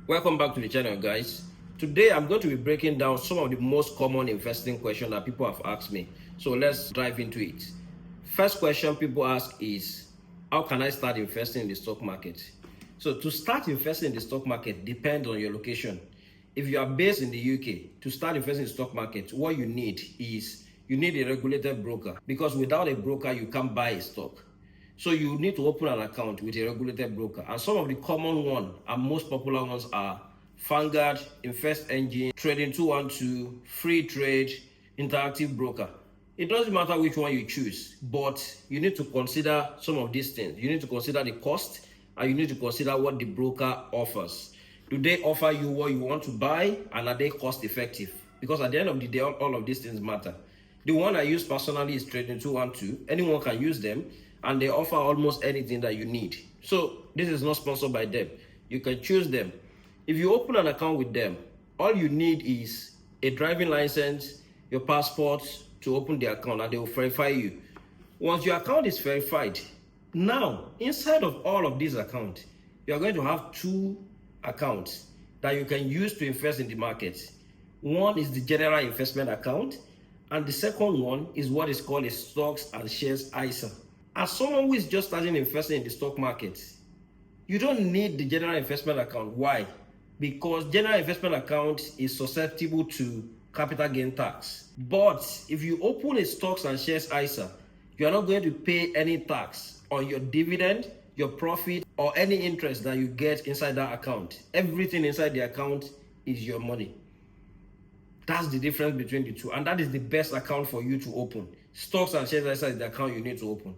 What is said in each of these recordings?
Welcome back to the channel, guys. Today I'm going to be breaking down some of the most common investing questions that people have asked me. So let's dive into it. First question people ask is, how can I start investing in the stock market? So to start investing in the stock market depends on your location. If you are based in the UK, to start investing in the stock market, what you need is you need a regulated broker, because without a broker you can't buy a stock. So you need to open an account with a regulated broker. And some of the common ones and most popular ones are Vanguard, Invest Engine, Trading 212, Free Trade, Interactive Broker. It doesn't matter which one you choose, but you need to consider some of these things. You need to consider the cost, and you need to consider what the broker offers. Do they offer you what you want to buy, and are they cost effective? Because at the end of the day, all of these things matter. The one I use personally is Trading 212. Anyone can use them, and they offer almost anything that you need. So this is not sponsored by them. You can choose them. If you open an account with them, all you need is a driving license, your passport to open the account, and they will verify you. Once your account is verified, now inside of all of these accounts, you are going to have two accounts that you can use to invest in the market. One is the general investment account, and the second one is what is called a stocks and shares ISA. As someone who is just starting investing in the stock market, you don't need the general investment account. Why? Because general investment account is susceptible to capital gain tax. But if you open a stocks and shares ISA, you are not going to pay any tax on your dividend, your profit, or any interest that you get inside that account. Everything inside the account is your money. That's the difference between the two, and that is the best account for you to open. Stocks and shares ISA is the account you need to open.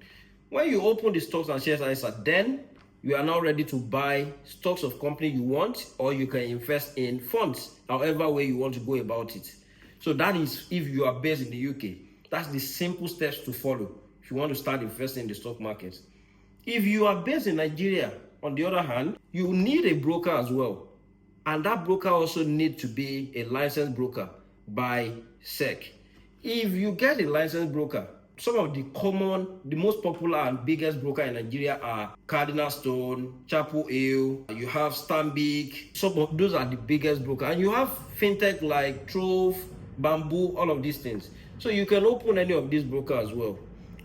When you open the stocks and shares ISA, then you are now ready to buy stocks of company you want, or you can invest in funds, however way you want to go about it. So that is if you are based in the UK. That's the simple steps to follow if you want to start investing in the stock market. If you are based in Nigeria, on the other hand, you need a broker as well. And that broker also needs to be a licensed broker by SEC. If you get a licensed broker, some of the most popular and biggest broker in Nigeria are Cardinal Stone, Chapel Hill, you have Stanbic. Some of those are the biggest broker. And you have fintech like Trove, Bamboo, all of these things. So you can open any of these brokers as well.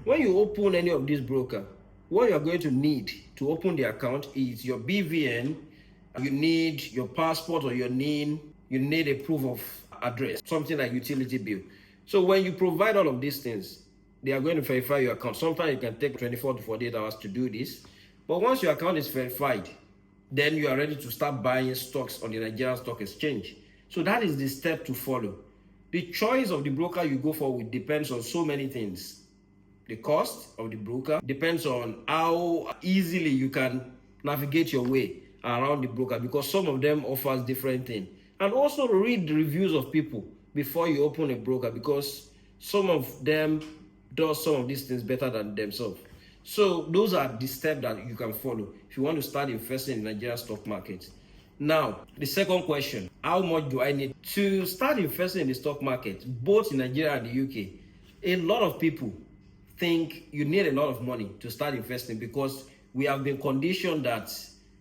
When you open any of these brokers, what you're going to need to open the account is your BVN, you need your passport or your NIN, you need a proof of address, something like utility bill. So when you provide all of these things, they are going to verify your account. Sometimes it can take 24 to 48 hours to do this. But once your account is verified, then you are ready to start buying stocks on the Nigerian Stock Exchange. So that is the step to follow. The choice of the broker you go for depends on so many things. The cost of the broker depends on how easily you can navigate your way around the broker, because some of them offers different things. And also read the reviews of people before you open a broker, because some of them does some of these things better than themselves. So those are the steps that you can follow if you want to start investing in the Nigerian stock market. Now, the second question, how much do I need to start investing in the stock market, both in Nigeria and the UK? A lot of people think you need a lot of money to start investing, because we have been conditioned that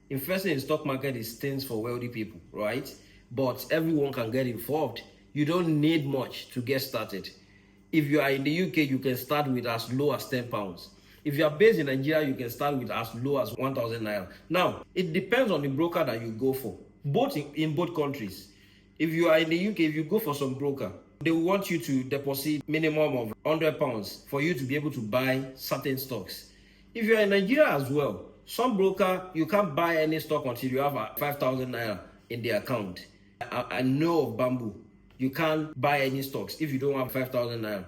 investing in the stock market is things for wealthy people, right? But everyone can get involved. You don't need much to get started. If you are in the UK, you can start with as low as £10. If you are based in Nigeria, you can start with as low as 1,000 naira. Now, it depends on the broker that you go for, both in both countries. If you are in the UK, if you go for some broker, they will want you to deposit minimum of £100 for you to be able to buy certain stocks. If you are in Nigeria as well, some broker, you can't buy any stock until you have 5,000 naira in the account. I know of Bamboo. You can't buy any stocks if you don't have 5,000 naira.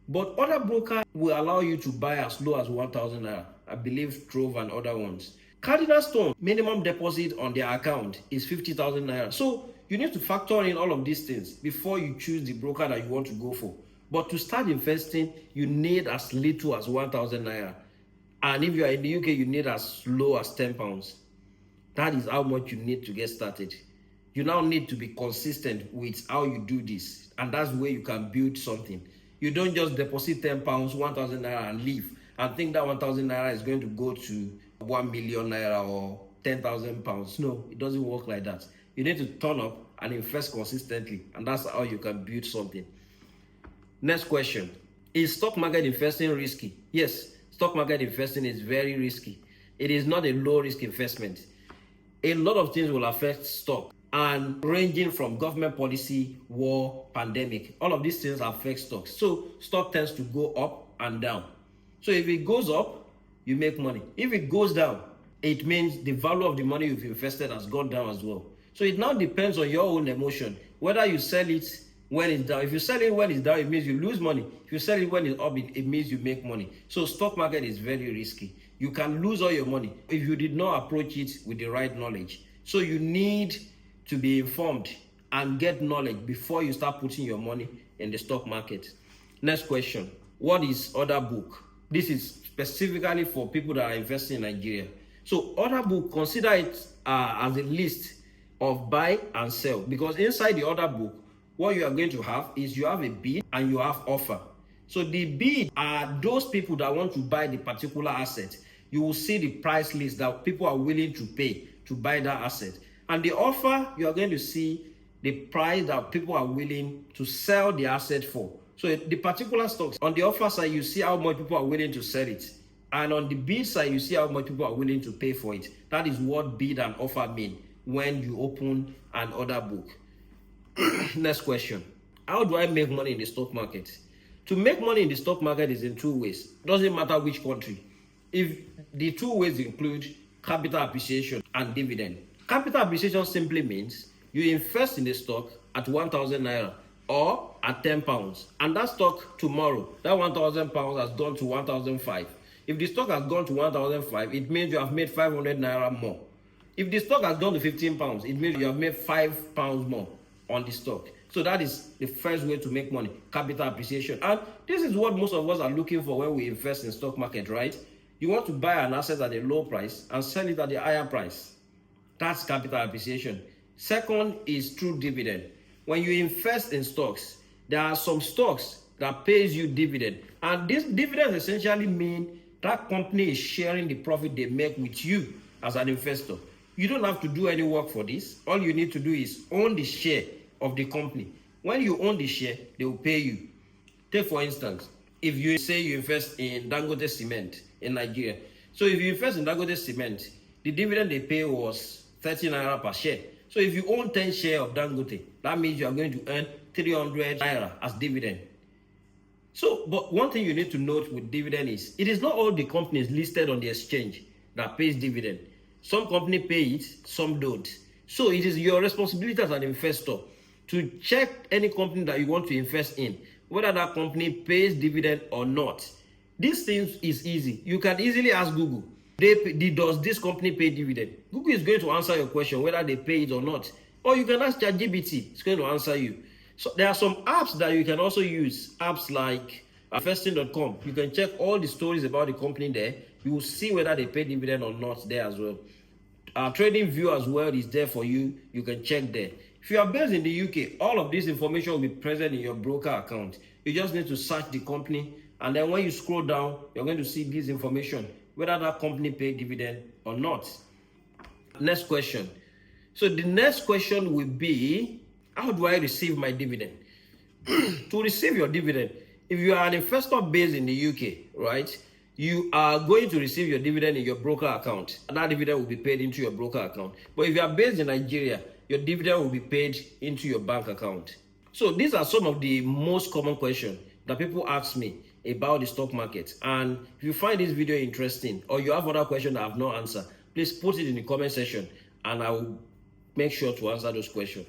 But other brokers will allow you to buy as low as 1,000 naira. I believe Trove and other ones. Cardinal Stone, minimum deposit on their account is 50,000 naira. So you need to factor in all of these things before you choose the broker that you want to go for. But to start investing, you need as little as 1,000 naira. And if you are in the UK, you need as low as £10. That is how much you need to get started. You now need to be consistent with how you do this, and that's where you can build something. You don't just deposit £10, 1,000 naira and leave and think that 1,000 naira is going to go to 1 million naira or £10,000. No, it doesn't work like that. You need to turn up and invest consistently, and that's how you can build something. Next question. Is stock market investing risky? Yes, stock market investing is very risky. It is not a low-risk investment. A lot of things will affect stock, and ranging from government policy, war, pandemic, all of these things affect stocks. So stock tends to go up and down. So if it goes up, you make money. If it goes down, it means the value of the money you've invested has gone down as well. So it now depends on your own emotion, whether you sell it when it's down. If you sell it when it's down, it means you lose money. If you sell it when it's up, it means you make money. So stock market is very risky. You can lose all your money if you did not approach it with the right knowledge. So you need to be informed and get knowledge before you start putting your money in the stock market. Next question. What is order book? This is specifically for people that are investing in Nigeria. So order book, consider it as a list of buy and sell, because inside the order book, what you are going to have is you have a bid and you have offer. So the bid are those people that want to buy the particular asset. You will see the price list that people are willing to pay to buy that asset. And the offer, you are going to see the price that people are willing to sell the asset for. So the particular stocks, on the offer side, you see how much people are willing to sell it. And on the bid side, you see how much people are willing to pay for it. That is what bid and offer mean when you open an order book. Next question. How do I make money in the stock market? To make money in the stock market is in two ways. Doesn't matter which country. If the two ways include capital appreciation and dividend. Capital appreciation simply means you invest in the stock at 1,000 naira or at 10 pounds. And that stock tomorrow, that 1,000 pounds has gone to 1,005. If the stock has gone to 1,005, it means you have made 500 naira more. If the stock has gone to 15 pounds, it means you have made 5 pounds more on the stock. So that is the first way to make money, capital appreciation. And this is what most of us are looking for when we invest in stock market, right? You want to buy an asset at a low price and sell it at a higher price. That's capital appreciation. Second is through dividend. When you invest in stocks, there are some stocks that pays you dividend. And this dividend essentially means that company is sharing the profit they make with you as an investor. You don't have to do any work for this. All you need to do is own the share of the company. When you own the share, they will pay you. Take for instance, if you say you invest in Dangote Cement in Nigeria. So if you invest in Dangote Cement, the dividend they pay was 30 naira per share. So if you own 10 shares of Dangote, that means you are going to earn 300 naira as dividend. So, but one thing you need to note with dividend is, it is not all the companies listed on the exchange that pays dividend. Some companies pay it, some don't. So it is your responsibility as an investor to check any company that you want to invest in, whether that company pays dividend or not. This thing is easy. You can easily ask Google, does this company pay dividend? Google is going to answer your question whether they pay it or not. Or you can ask ChatGPT, it's going to answer you. So there are some apps that you can also use, apps like investing.com. You can check all the stories about the company there. You will see whether they pay dividend or not there as well. TradingView as well is there for you. You can check there. If you are based in the UK, all of this information will be present in your broker account. You just need to search the company, and then when you scroll down, you're going to see this information, whether that company paid dividend or not. Next question. So the next question will be, how do I receive my dividend? To receive your dividend, if you are an investor based in the UK, right, you are going to receive your dividend in your broker account. And that dividend will be paid into your broker account. But if you are based in Nigeria, your dividend will be paid into your bank account. So these are some of the most common questions that people ask me about the stock market. And if you find this video interesting, or you have other questions that I have not answered, please put it in the comment section and I will make sure to answer those questions.